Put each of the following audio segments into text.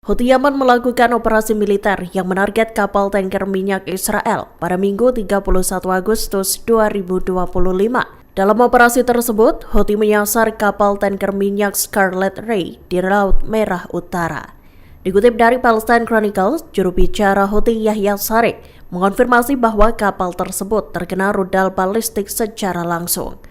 Houthi Yaman melakukan operasi militer yang menarget kapal tanker minyak Israel pada Minggu 31 Agustus 2025. Dalam operasi tersebut, Houthi menyasar kapal tanker minyak Scarlet Ray di Laut Merah Utara. Dikutip dari Palestine Chronicles, juru bicara Houthi Yahya Saree mengonfirmasi bahwa kapal tersebut terkena rudal balistik secara langsung.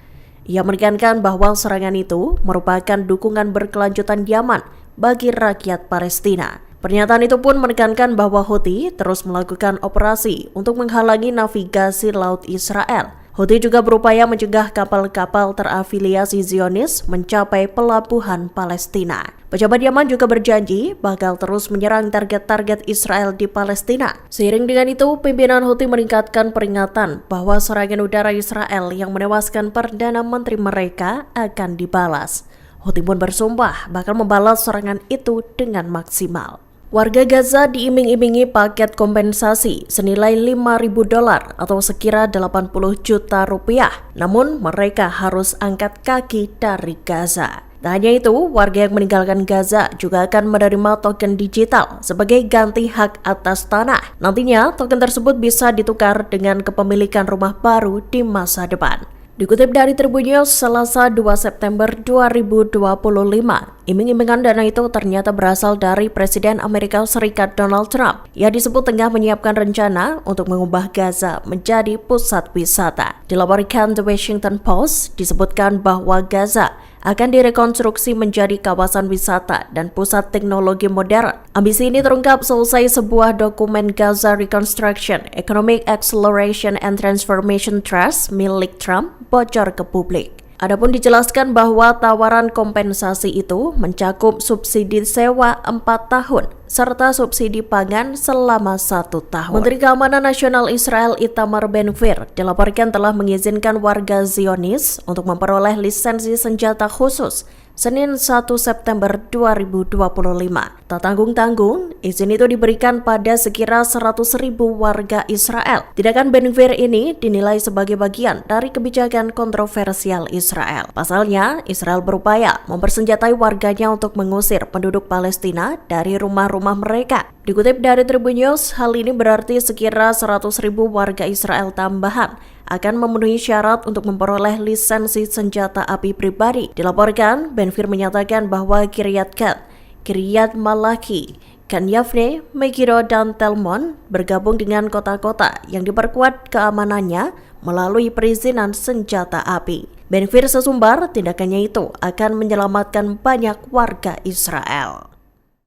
Ia menekankan bahwa serangan itu merupakan dukungan berkelanjutan Yaman bagi rakyat Palestina. Pernyataan itu pun menekankan bahwa Houthi terus melakukan operasi untuk menghalangi navigasi laut Israel. Houthi juga berupaya mencegah kapal-kapal terafiliasi Zionis mencapai pelabuhan Palestina. Pejabat Yaman juga berjanji bakal terus menyerang target-target Israel di Palestina. Seiring dengan itu, pimpinan Houthi meningkatkan peringatan bahwa serangan udara Israel yang menewaskan Perdana Menteri mereka akan dibalas. Houthi pun bersumpah bakal membalas serangan itu dengan maksimal. Warga Gaza diiming-imingi paket kompensasi senilai $5.000 atau sekira 80 juta rupiah. Namun mereka harus angkat kaki dari Gaza. Tak hanya itu, warga yang meninggalkan Gaza juga akan menerima token digital sebagai ganti hak atas tanah. Nantinya, token tersebut bisa ditukar dengan kepemilikan rumah baru di masa depan. Dikutip dari Tribun News, Selasa 2 September 2025, iming-imingan dana itu ternyata berasal dari Presiden Amerika Serikat Donald Trump. Ia disebut tengah menyiapkan rencana untuk mengubah Gaza menjadi pusat wisata. Dilaporkan The Washington Post, disebutkan bahwa Gaza akan direkonstruksi menjadi kawasan wisata dan pusat teknologi modern. Ambisi ini terungkap selesai sebuah dokumen Gaza Reconstruction, Economic Acceleration and Transformation Trust milik Trump bocor ke publik. Adapun dijelaskan bahwa tawaran kompensasi itu mencakup subsidi sewa 4 tahun serta subsidi pangan selama 1 tahun. Menteri Keamanan Nasional Israel Itamar Ben-Gvir dilaporkan telah mengizinkan warga Zionis untuk memperoleh lisensi senjata khusus Senin 1 September 2025. Tak tanggung-tanggung, izin itu diberikan pada sekira 100.000 warga Israel. Tindakan Ben-Gvir ini dinilai sebagai bagian dari kebijakan kontroversial Israel. Pasalnya, Israel berupaya mempersenjatai warganya untuk mengusir penduduk Palestina dari rumah-rumah mereka. Dikutip dari Tribun News, hal ini berarti sekira 100.000 warga Israel tambahan akan memenuhi syarat untuk memperoleh lisensi senjata api pribadi. Dilaporkan, Ben-Gvir menyatakan bahwa Kiryat Gat, Kiryat Malaki, Khan Yavne, Megiddo, dan Telmon bergabung dengan kota-kota yang diperkuat keamanannya melalui perizinan senjata api. Ben-Gvir sesumbar tindakannya itu akan menyelamatkan banyak warga Israel.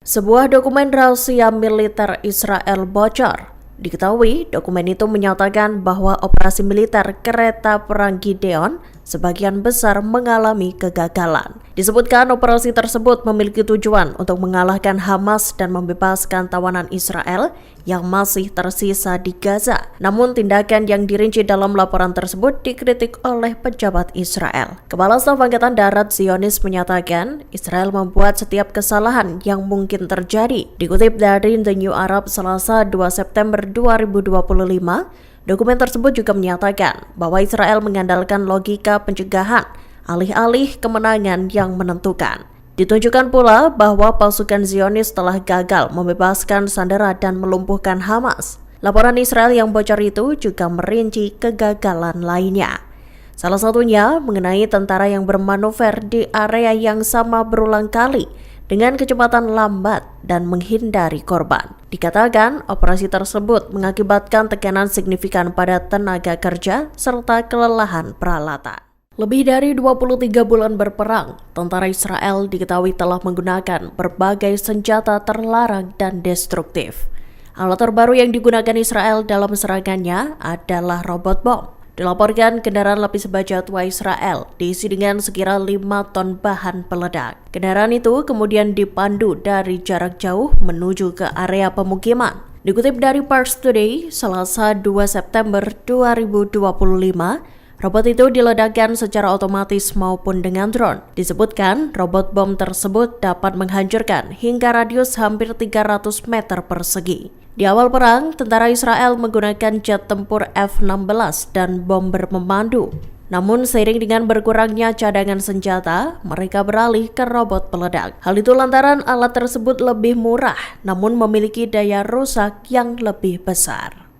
Sebuah dokumen rahasia militer Israel bocor. Diketahui, dokumen itu menyatakan bahwa operasi militer kereta perang Gideon sebagian besar mengalami kegagalan. Disebutkan operasi tersebut memiliki tujuan untuk mengalahkan Hamas dan membebaskan tawanan Israel yang masih tersisa di Gaza. Namun tindakan yang dirinci dalam laporan tersebut dikritik oleh pejabat Israel. Kepala Staf Angkatan Darat Zionis menyatakan Israel membuat setiap kesalahan yang mungkin terjadi. Dikutip dari The New Arab Selasa 2 September 2025, dokumen tersebut juga menyatakan bahwa Israel mengandalkan logika pencegahan alih-alih kemenangan yang menentukan. Ditunjukkan pula bahwa pasukan Zionis telah gagal membebaskan sandera dan melumpuhkan Hamas. Laporan Israel yang bocor itu juga merinci kegagalan lainnya. Salah satunya mengenai tentara yang bermanuver di area yang sama berulang kali dengan kecepatan lambat dan menghindari korban. Dikatakan operasi tersebut mengakibatkan tekanan signifikan pada tenaga kerja serta kelelahan peralatan. Lebih dari 23 bulan berperang, tentara Israel diketahui telah menggunakan berbagai senjata terlarang dan destruktif. Alat terbaru yang digunakan Israel dalam serangannya adalah robot bom. Dilaporkan kendaraan lapis baja tua Israel diisi dengan sekira 5 ton bahan peledak. Kendaraan itu kemudian dipandu dari jarak jauh menuju ke area pemukiman. Dikutip dari Pars Today, Selasa 2 September 2025, robot itu diledakkan secara otomatis maupun dengan drone. Disebutkan, robot bom tersebut dapat menghancurkan hingga radius hampir 300 meter persegi. Di awal perang, tentara Israel menggunakan jet tempur F-16 dan bomber memandu. Namun seiring dengan berkurangnya cadangan senjata, mereka beralih ke robot peledak. Hal itu lantaran alat tersebut lebih murah, namun memiliki daya rusak yang lebih besar.